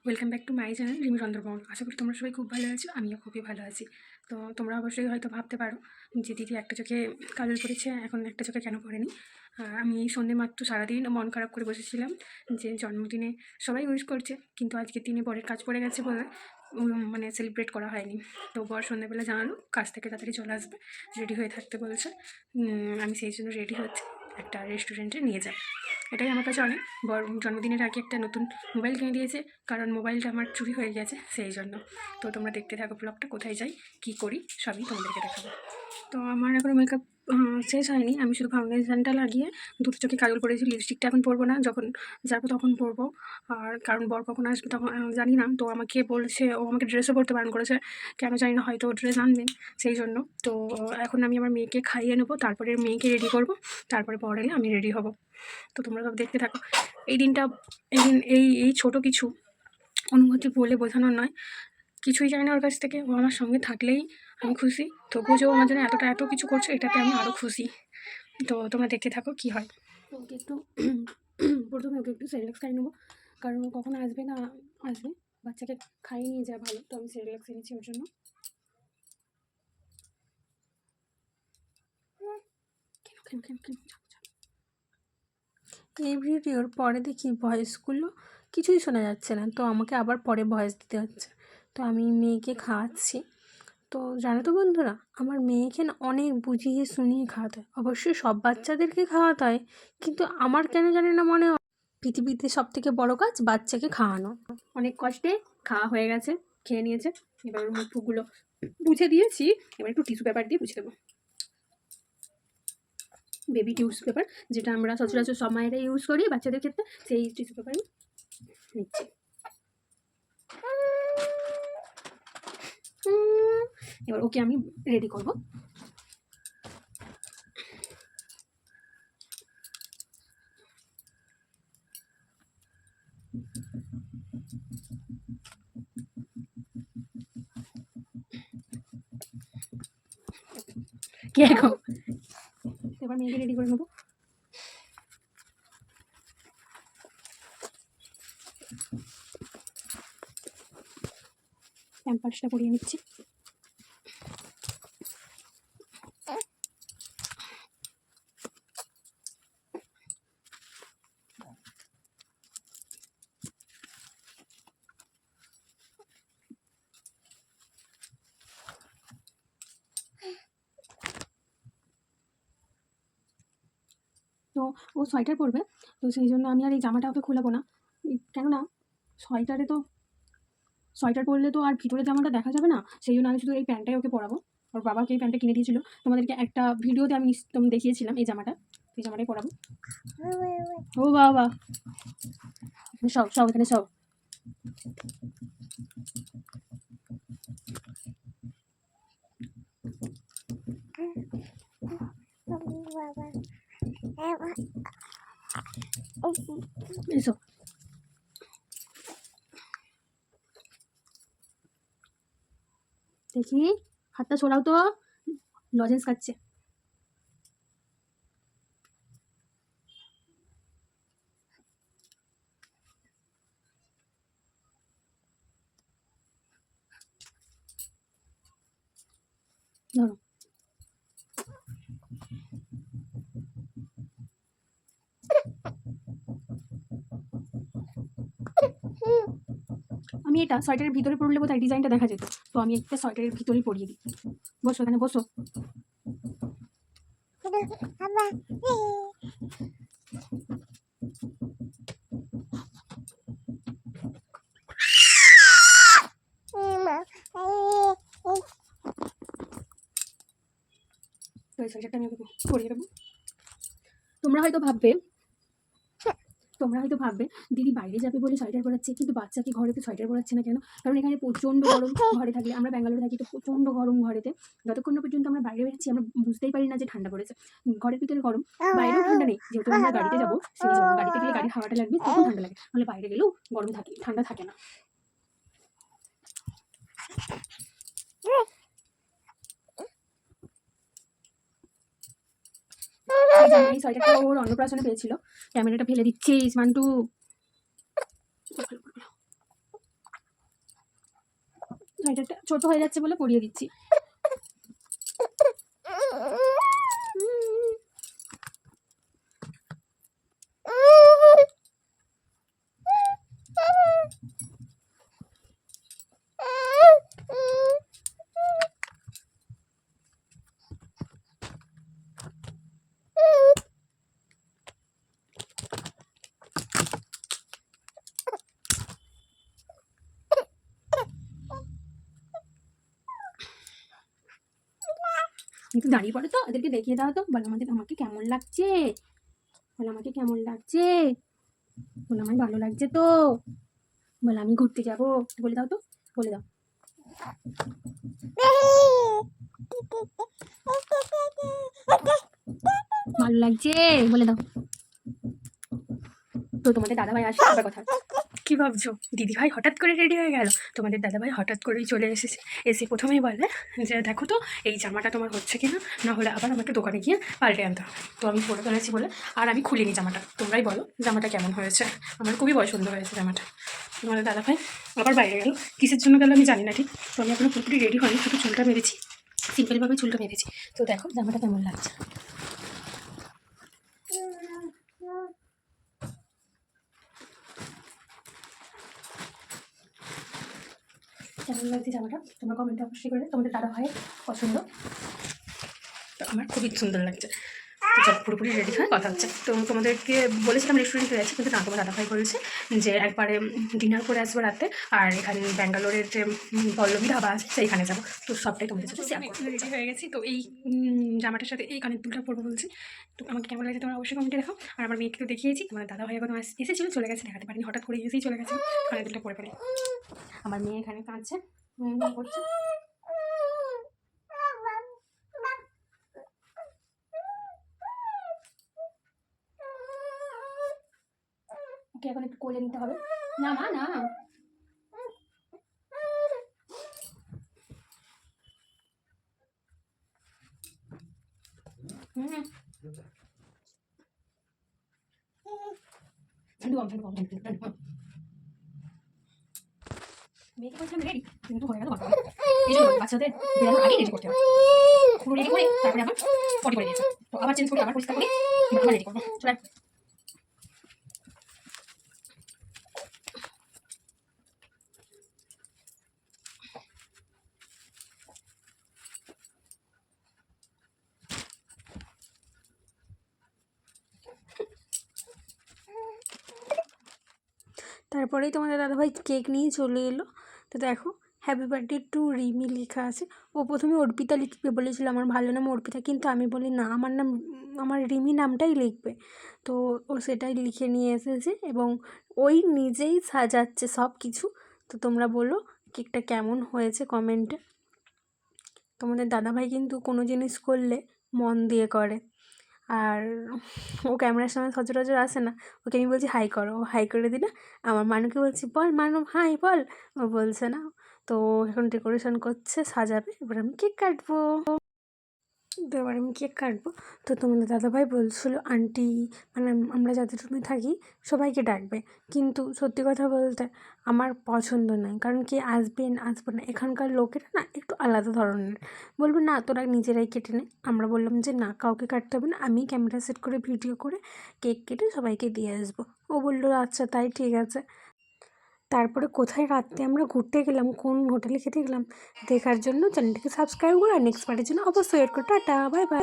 Welcome back to my channel Rimi Chandraban. আশা করি তোমরা সবাই খুব ভালো আছো, আমিও খুবই ভালো আছি। তো তোমরা অবশ্যই হয়তো ভাবতে পারো যে দিদি একটা চোখে কাজল পড়েছে, এখন একটা চোখে কেন পড়েনি। আমি এই সন্ধে মাত্র সারাদিন মন খারাপ করে বসেছিলাম যে জন্মদিনে সবাই উইশ করছে, কিন্তু আজকের দিনে বরের কাজ পড়ে গেছে বলে মানে সেলিব্রেট করা হয়নি। তো বর সন্ধ্যেবেলা জানালো কাজ থেকে তাড়াতাড়ি চলে আসবে, রেডি হয়ে থাকতে বলছে। আমি সেই জন্য রেডি হচ্ছে, একটা রেস্টুরেন্টে নিয়ে যাই। এটাই আমার কাছে অনেক। বড় জন্মদিনের আগে একটা নতুন মোবাইল কিনে দিয়েছে, কারণ মোবাইলটা আমার চুরি হয়ে গেছে সেই জন্য। তো তোমরা দেখতে থাকো ব্লগটা, কোথায় যাই কী করি সবই তোমাদেরকে দেখাবো। তো আমার এখনও মেকআপ শেষ হয়নি, আমি শুধু ফাউন্ডেশনটা লাগিয়ে দুটো চোখে কাজল পরেছি। লিপস্টিকটা এখন পরবো না, যখন যাবো তখন পরবো। আর কারণ বর কখন আসবে তখন জানি না। তো আমাকে বলছে, ও আমাকে ড্রেসও পরতে বারণ করেছে, কেন জানি না, হয়তো ড্রেস আনবেন সেই জন্য। তো এখন আমি আমার মেয়েকে খাইয়ে নেবো, তারপরে মেয়েকে রেডি করবো, তারপরে পর এলে আমি রেডি হব। তো তোমরা সব দেখতে থাকো। এই দিনটা, এই ছোটো কিছু অনুভূতি বলে বোঝানোর নয়, কিছুই চাই না ওর কাছ থেকে। ও আমার সঙ্গে থাকলেই আমি খুশি। তবুও যে ও আমার জন্য এত কিছু করছে, এটাতে আমি আরও খুশি। তো তোমরা দেখতে থাকো কী হয়। তো ওকে একটু প্রথমে ওকে একটু সেরেলাক্স খাইয়ে নেবো, কারণ ও কখন আসবে না আসবে, বাচ্চাকে খাইয়ে নিয়ে যাওয়া ভালো। তো আমি সেরেলাক্স এনেছি ওর জন্য। কেন কেন কেন কেন এই ভিডিওর পরে দেখি ভয়েসগুলো কিছুই শোনা যাচ্ছে না, তো আমাকে আবার পরে ভয়েস দিতে হচ্ছে। তো আমি মেয়েকে খাওয়াচ্ছি। তো জানো তো বন্ধুরা, আমার মেয়েকে না অনেক বুঝিয়ে শুনিয়ে খাওয়াতে হয়। অবশ্যই সব বাচ্চাদেরকে খাওয়াতে হয়, কিন্তু আমার কেন জানি না মনে হয় পৃথিবীতে সব থেকে বড় কাজ বাচ্চাকে খাওয়ানো। অনেক কষ্টে খাওয়া হয়ে গেছে, খেয়ে নিয়েছে। এবার ওর মুখ ফুকগুলো বুঝে দিয়েছি, এবার একটু টিস্যু পেপার দিয়ে বুঝে দেবো। বেবি টিস্যু পেপার, যেটা আমরা সচরাচর সব মায়েরা ইউজ করি বাচ্চাদের ক্ষেত্রে, সেই টিস্যু পেপারই নিচ্ছি। এবার ওকে আমি রেডি করবো। কে গো, এবার মেয়েকে রেডি করে নেবো। প্যাম্পার্সটা পরিয়ে নিচ্ছি। তো ও সোয়েটার পরবে, তো সেই জন্য আমি আর এই জামাটা ওকে খোলাবো না। কেননা সোয়েটারে তো, সোয়েটার পরলে তো আর ভিতরে জামাটা দেখা যাবে না, সেই জন্য আমি শুধু এই প্যান্টটাই ওকে পরাবো। ওর বাবাকে এই প্যান্টটা কিনে দিয়েছিল, তোমাদেরকে একটা ভিডিওতে আমি দেখিয়েছিলাম এই জামাটা। এই জামাটাই পরাবো। ও বাবা, সব সব এখানে সব। এসো, দেখি হাতটা সরাও তো, লজেন্স খাচ্ছে। ধরো, আমি এটা সোয়েটারের ভিতরে পরলে বোধহয় ডিজাইনটা দেখা যেত, তো আমি একটা সোয়েটারের ভিতরেই পরিয়ে দিই। বসো এখানে বসো। তো এই সোয়েটারটা আমি ওকে পরিয়ে দেবো। তোমরা হয়তো ভাববে দিদি বাইরে যাবে বলে সোয়েটার পরাচ্ছে, কিন্তু বাচ্চাকে ঘরেতে সোয়েটার পরাচ্ছে না কেন? কারণ এখানে প্রচণ্ড গরম। ঘরে থাকলে, আমরা ব্যাঙ্গালোরে থাকি, তো প্রচণ্ড গরম ঘরেতে। যতক্ষণ না পর্যন্ত আমরা বাইরে বেরোচ্ছি আমরা বুঝতেই পারি না যে ঠান্ডা পড়েছে। ঘরের ভিতরে গরম, বাইরেও ঠান্ডা নেই, যেহেতু আমরা গাড়িতে যাবো সেই জন্য। গাড়িতে গেলে গাড়ির হাওয়াটা লাগবে, তখন ঠান্ডা লাগে, নাহলে বাইরে গেলেও গরম থাকে, ঠান্ডা থাকে না। এই সোয়েটারটা ওর অন্নপ্রাশনে পেয়েছিল। ক্যামেরাটা ফেলে দিচ্ছিস মান্টু। সোয়েটারটা ছোটো হয়ে যাচ্ছে বলে পরিয়ে দিচ্ছি। একটু দাঁড়িয়ে পড়ে তো, এদেরকে দেখিয়ে দাও তো, বলো আমাকে কেমন লাগছে, বলো আমাকে কেমন লাগছে, বলো আমার ভালো লাগছে তো, বলো আমি ঘুরতে যাবো, বলে দাও তো, বলে দাও। ভালো লাগছে বলে দাও। তো তোমাদের দাদাভাই আসলে আবার কথা হচ্ছে। কী ভাবছো দিদিভাই হঠাৎ করে রেডি হয়ে গেল? তোমাদের দাদাভাই হঠাৎ করেই চলে এসেছে, এসে প্রথমেই বলে যে দেখো তো এই জামাটা তোমার হচ্ছে কি না, না হলে আবার আমাকে দোকানে গিয়ে পাল্টে আনতে হবে। তো আমি পরে ফেলেছি বলে আর আমি খুলিনি জামাটা। তোমরাই বলো জামাটা কেমন হয়েছে, আমার খুবই পছন্দ হয়েছে জামাটা। তোমাদের দাদাভাই আবার বাইরে গেল, কিসের জন্য গেল আমি জানি না ঠিক। তো আমি এখনো পুরোপুরি রেডি হয়নি, শুধু চুলটা মেরেছি, সিম্পলভাবে চুলটা মেরেছি। তো দেখো জামাটা কেমন লাগছে। কেমন লাগছে জামাটা তোমরা কমেন্টে অবশ্যই করে। তোমাদের দাদা ভাইয়ের পছন্দ, তো আমার খুবই সুন্দর লাগছে। তো চল পুরোপুরি রেডি হয়ে কথা হচ্ছে। তো তোমাদেরকে বলেছিলাম রেস্টুরেন্টে যাচ্ছি, কিন্তু না, তোমার দাদাভাই বলেছে যে একবারে ডিনার করে আসবো রাতে, আর এখানে ব্যাঙ্গালোরের যে পল্লবী ধাবা আছে সেইখানে যাবো। তো সবটাই তোমাদের সাথে শেয়ার করবো। রেডি হয়ে গেছি, তো এই জামাটার সাথে এই কানের দুলটা পরবো বলছি। তো আমাকে কেমন লাগছে তোমরা অবশ্যই কমেন্টে দেখো। আর আমার মেয়েকে তো দেখিয়েছি, তোমার দাদাভাই এখন এসেছিলো, চলে গেছে, দেখাতে পারিনি, হঠাৎ করে এসেই চলে গেছে, কানের দুলটা পরে ফেলে। আমার মেয়ে এখানে কাঁদছে, করছে। ওকে এখন একটু কোলে নিতে হবে। না মা না, মেয়েকে বলছিলাম রেডি, কিন্তু হয়ে গেল এই জন্য বাচ্চাদের বেরোনোর আগে রেডি করতে হবে। পুরো রেডি করে তারপরে আবার পটি করে দিয়েছে, তো আবার চেঞ্জ করে আবার পরিষ্কার করে আবার রেডি করবো। চলে তারপরেই তোমাদের দাদাভাই কেক নিয়ে চলে এলো। তো দেখো হ্যাপি বার্থডে টু রিমি লেখা আছে। ও প্রথমে অর্পিতা লিখবে বলেছিল, আমার ভালো নাম অর্পিতা, কিন্তু আমি বলি না, আমার রিমি নামটাই লিখবে। তো ও সেটাই লিখে নিয়ে এসেছে এবং ওই নিজেই সাজাচ্ছে সব কিছু। তো তোমরা বলো কেকটা কেমন হয়েছে কমেন্টে। তোমাদের দাদাভাই কিন্তু কোনো জিনিস করলে মন দিয়ে করে, আর ও ক্যামেরার সামনে সচরাচর আসে না। ওকে আমি বলছি হাই করো, ও হাই করে দিলে। আমার মানুকে বলছি বল মানু হাই বল, ও বলছে না। তো এখন ডেকোরেশন করছে, সাজাবে, এবার আমি কেক কাটবো। তো এবার আমি কেক কাটবো। তো তোমাদের দাদাভাই বলছিলো আন্টি, মানে আমরা যাদের রুমে থাকি সবাইকে ডাকবে, কিন্তু সত্যি কথা বলতে আমার পছন্দ নয়, কারণ কে আসবে না, এখানকার লোকেরা না একটু আলাদা ধরনের, বলবে না তোরা নিজেরাই কেটে নে। আমরা বললাম যে না, কাউকে কাটতে হবে না, আমি ক্যামেরা সেট করে ভিডিও করে কেক কেটে সবাইকে দিয়ে আসবো। ও বললো আচ্ছা তাই ঠিক আছে। তারপরে কোথায় রাত্রে আমরা ঘুরতে গেলাম, কোন হোটেলে খেতে গেলাম দেখার জন্য চ্যানেলটিকে সাবস্ক্রাইব করে আর নেক্সট পার্টের জন্য অবশ্যই ওয়েট করো। Tata bye bye.